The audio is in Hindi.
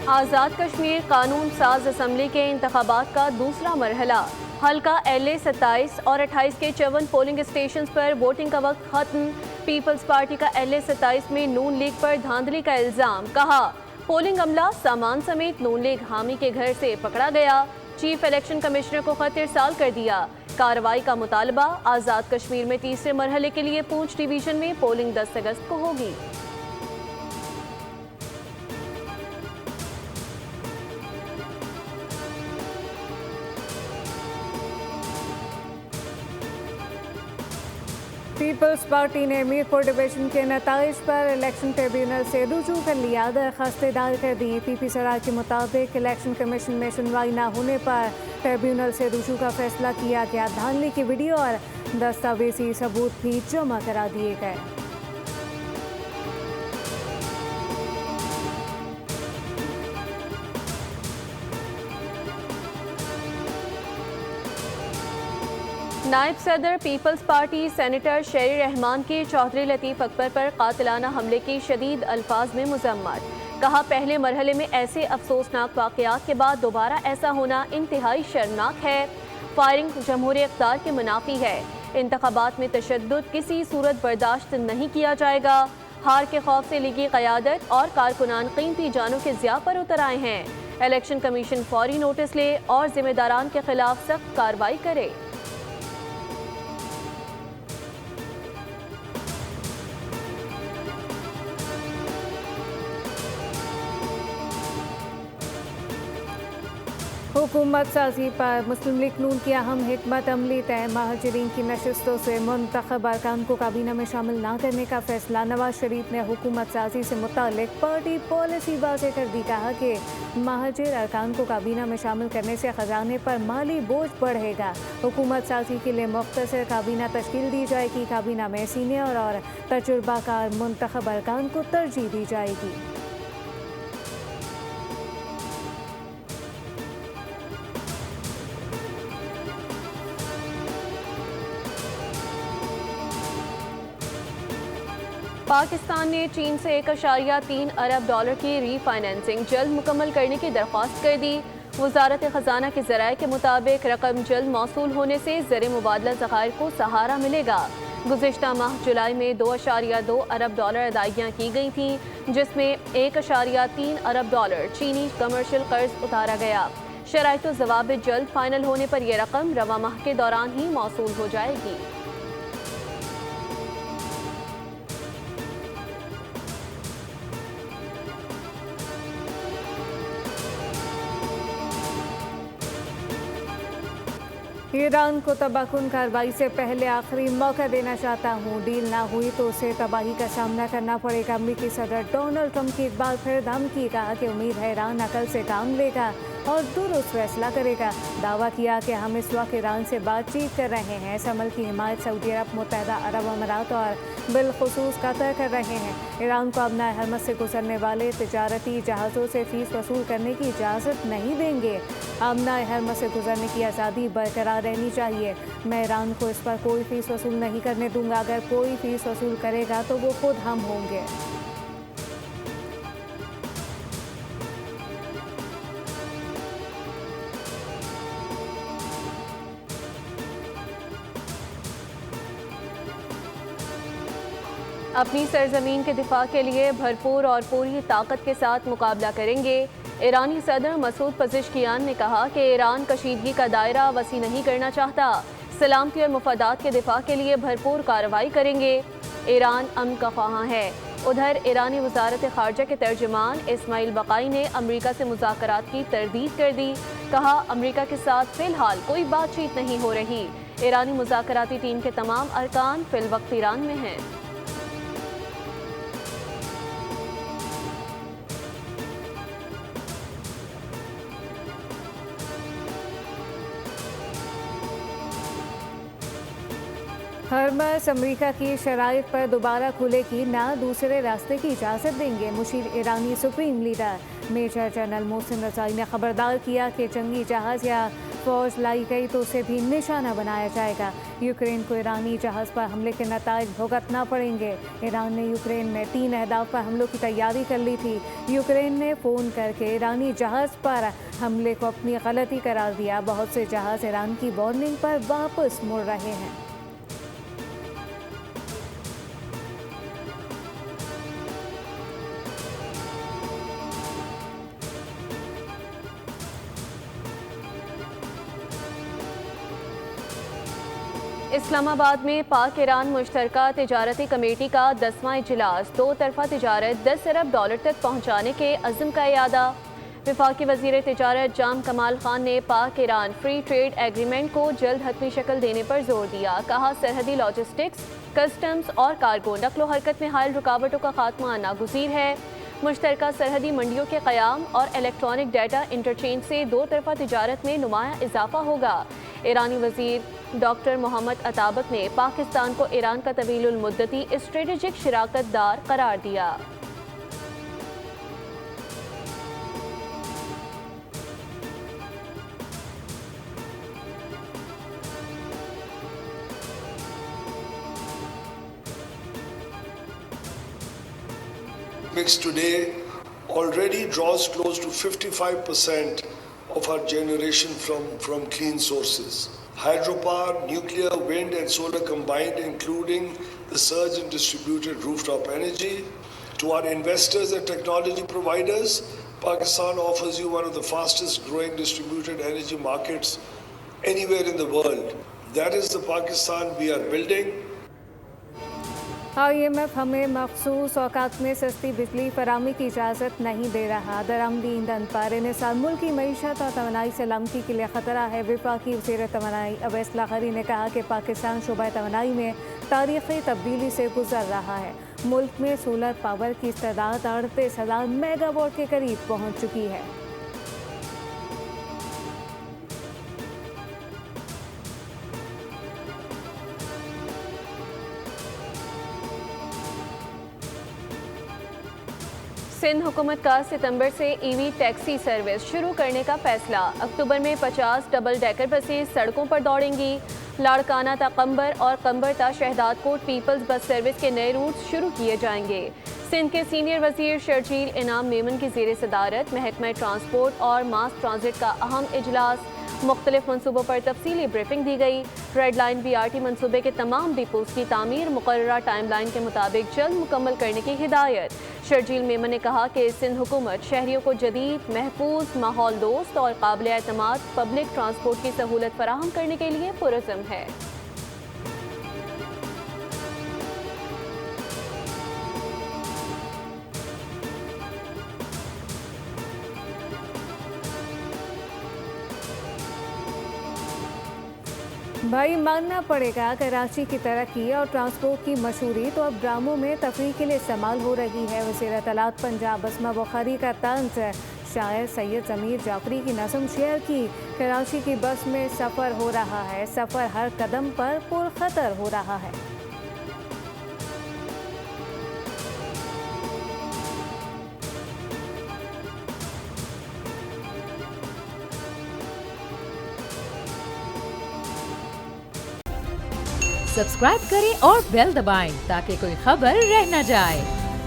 आज़ाद कश्मीर कानून साज असम्बली के इंतखाबात का दूसरा मरहला। हल्का LA 27 और 28 के 54 पोलिंग स्टेशन पर वोटिंग का वक्त खत्म। पीपल्स पार्टी का LA 27 में नून लीग पर धांधली का इल्जाम। कहा, पोलिंग अमला सामान समेत नून लीग हामी के घर से पकड़ा गया। चीफ इलेक्शन कमिश्नर को खत इरसाल कर दिया। कार्रवाई का मुतालबा। आज़ाद कश्मीर में तीसरे मरहले के लिए पूंछ डिवीजन में पोलिंग 10 अगस्त को होगी। पीपल्स पार्टी ने मीरपुर डिवीजन के नताइज पर इलेक्शन ट्रिब्यूनल से रुजू कर लिया। दरख्वास्त दायर कर दी। PP सराय के मुताबिक इलेक्शन कमीशन में सुनवाई न होने पर ट्रिब्यूनल से रुजू का फैसला किया गया। धांधली की वीडियो और दस्तावेजी सबूत भी जमा करा दिए गए। नायब सदर पीपल्स पार्टी सेनेटर शेरी रहमान के चौधरी लतीफ़ अकबर पर कातिलाना हमले की शदीद अल्फाज में मुज़म्मत। कहा, पहले मरहले में ऐसे अफसोसनाक वाक़यात के बाद दोबारा ऐसा होना इंतहाई शर्मनाक है। फायरिंग जमहूरी इक़्तिदार के मुनाफी है। इंतखाबात में तशद्दुद किसी सूरत बर्दाश्त नहीं किया जाएगा। हार के खौफ से लीगी क़यादत और कारकुनान कीमती जानों के ज़िया पर उतर आए हैं। इलेक्शन कमीशन फौरी नोटिस ले और जिम्मेदारान के खिलाफ सख्त कार्रवाई करे। हुकूमत साजी पर मुस्लिम लीग नून की अहम हिकमत अमली तय। महाजरीन की नशस्तों से मुंतखब अरकान को काबीना में शामिल न करने का फैसला। नवाज शरीफ ने हुकूमत साजी से मुतालिक पार्टी पॉलिसी वाज़ेह कर दी। कहा कि महाजिर अरकान को काबीना में शामिल करने से खजाने पर माली बोझ बढ़ेगा। हुकूमत साजी के लिए मुख्तसर काबीना तश्कील दी जाएगी। काबीना में सीनियर और तजुर्बाकार मुंतखब अरकान को तरजीह दी जाएगी। पाकिस्तान ने चीन से 1.3 अरब डॉलर की रीफाइनेंसिंग जल्द मुकम्मल करने की दरख्वास्त कर दी। वजारत खजाना के ज़राए के मुताबिक रकम जल्द मौसूल होने से ज़र मुबादला ज़खायर को सहारा मिलेगा। गुज़िश्ता माह जुलाई में 2.2 अरब डॉलर अदायगियाँ की गई थीं, जिसमें 1.3 अरब डॉलर चीनी कमर्शियल कर्ज उतारा गया। शराइत ज़वाबित जल्द फाइनल होने पर यह रकम रवा माह के दौरान ही मौसूल हो जाएगी। ईरान को तबाहकुन कार्रवाई से पहले आखिरी मौका देना चाहता हूँ। डील ना हुई तो उसे तबाही का सामना करना पड़ेगा। अमेरिकी सदर डोनाल्ड ट्रंप की एक बार फिर धमकी। कहा कि उम्मीद है ईरान अकल से काम लेगा और दुरुस्त फैसला करेगा। दावा किया कि हम इस वक्त ईरान से बातचीत कर रहे हैं। इस अमल की हिमायत सऊदी अरब, मुत्तहदा अरब अमारात और बिलखुसूस कतर कर रहे हैं। ईरान को अपना हरमत से गुजरने वाले तिजारती जहाज़ों से फीस वसूल करने की इजाज़त नहीं देंगे। अपना हरमत से गुजरने की आज़ादी बरकरार रहनी चाहिए। मैं ईरान को इस पर कोई फ़ीस वसूल नहीं करने दूंगा। अगर कोई फ़ीस वसूल करेगा तो वो खुद हम होंगे। अपनी सरजमीन के दिफा के लिए भरपूर और पूरी ताकत के साथ मुकाबला करेंगे। ईरानी सदर मसूद पज़ेश्कियान ने कहा कि ईरान कशीदगी का दायरा वसी नहीं करना चाहता। सलामती और मफादात के दिफा के लिए भरपूर कार्रवाई करेंगे। ईरान अमन का ख्वाहां है। उधर ईरानी वजारत खारजा के तर्जुमान इस्माइल बकाई ने अमरीका से मुज़ाकरात की तरदीद कर दी। कहा, अमरीका के साथ फ़िलहाल कोई बातचीत नहीं हो रही। ईरानी मुज़ाकराती टीम के तमाम अरकान फ़िलवक्त ईरान में हैं। हरमस अमरीका की शराइत पर दोबारा खुलेगी, ना दूसरे रास्ते की इजाज़त देंगे। मुशीर ईरानी supreme leader major general Mohsen Rezaei ने खबरदार किया कि जंगी जहाज़ या फौज लाई गई तो उसे भी निशाना बनाया जाएगा। यूक्रेन को ईरानी जहाज़ पर हमले के नतायज भुगतना पड़ेंगे। ईरान ने यूक्रेन में 3 अहदाफ पर हमलों की तैयारी कर ली थी। यूक्रेन ने फ़ोन करके ईरानी जहाज़ पर हमले को अपनी गलती करार दिया। बहुत से जहाज़ ईरान की वार्निंग पर वापस मुड़ रहे हैं। इस्लामाबाद में पाक ईरान मुश्तरका तिजारती कमेटी का 10वां इजलास 2 तरफा तिजारत 10 अरब डॉलर तक पहुँचाने के अज़्म का इरादा। वफाकी वज़ीर तिजारत जाम कमाल खान ने पाक ईरान फ्री ट्रेड एग्रीमेंट को जल्द हतमी शक्ल देने पर जोर दिया। कहा, सरहदी लॉजिस्टिक्स, कस्टम्स और कार्गो नकलो हरकत में हायल रुकावटों का खात्मा नागुज़ीर है। मुश्तरका सरहदी मंडियों के क़याम और इलेक्ट्रॉनिक डाटा इंटरचेंज से 2 तरफा तिजारत में नुमाया इजाफा होगा। ईरानी वज़ीर डॉक्टर मोहम्मद अताबक ने पाकिस्तान को ईरान का तवीलुल मुद्दती स्ट्रेटेजिक शराकत दार करार दिया। Mix today already draws close to 55% of our generation from clean sources. Hydropower, nuclear, wind and solar combined, including the surge in distributed rooftop energy. To our investors and technology providers, Pakistan offers you one of the fastest growing distributed energy markets anywhere in the world. That is the Pakistan we are building. IMF हमें मखसूस औकात में सस्ती बिजली फराहमी की इजाज़त नहीं दे रहा। दरामदी ईंधन पर इन्हिसार मुल्की मईशत और तवानाई सलामती के लिए ख़तरा है। वफाकी वज़ीर तवानाई अवैस लाग़री ने कहा कि पाकिस्तान शोबा तवानाई में तारीख़ी तब्दीली से गुजर रहा है। मुल्क में सोलर पावर की तादाद 38,000 मेगावाट के करीब पहुँच चुकी है। सिंध हुकूमत का सितंबर से ईवी टैक्सी सर्विस शुरू करने का फैसला। अक्टूबर में 50 डबल डेकर बसें सड़कों पर दौड़ेंगी। लाड़काना ता कंबर और कंबर ता Shahdad Kot peoples bus service के नए रूट शुरू किए जाएंगे। सिंध के सीनियर वजीर शर्जील इनाम मेमन की ज़ेर सदारत महकमा ट्रांसपोर्ट और मास ट्रांजिट का अहम इजलास। मुख्तलिफ मनसूबों पर तफसीली ब्रीफिंग दी गई। रेड लाइन BRT मनसूबे के तमाम डिपोज की तामीर मुकर्ररा टाइम लाइन के मुताबिक जल्द मुकम्मल करने की हिदायत। शर्जील मेमन ने कहा कि सिंध हुकूमत शहरियों को जदीद, महफूज, माहौल दोस्त और काबिल एतमाद पब्लिक ट्रांसपोर्ट की सहूलत फराहम करने के लिए पुरज़्म है। भाई मानना पड़ेगा, कराची की तरक्की और ट्रांसपोर्ट की मशहूरी तो अब ड्रामों में तफरीह के लिए इस्तेमाल हो रही है। वज़ीर इत्तलात पंजाब अस्मा बुखारी का तंज शायर सैयद ज़मीर जाफरी की नज़म शेयर की। कराची की बस में सफ़र हो रहा है, सफ़र हर कदम पर पुरखतर हो रहा है। सब्सक्राइब करें और बेल दबाएं ताकि कोई खबर रह न जाए।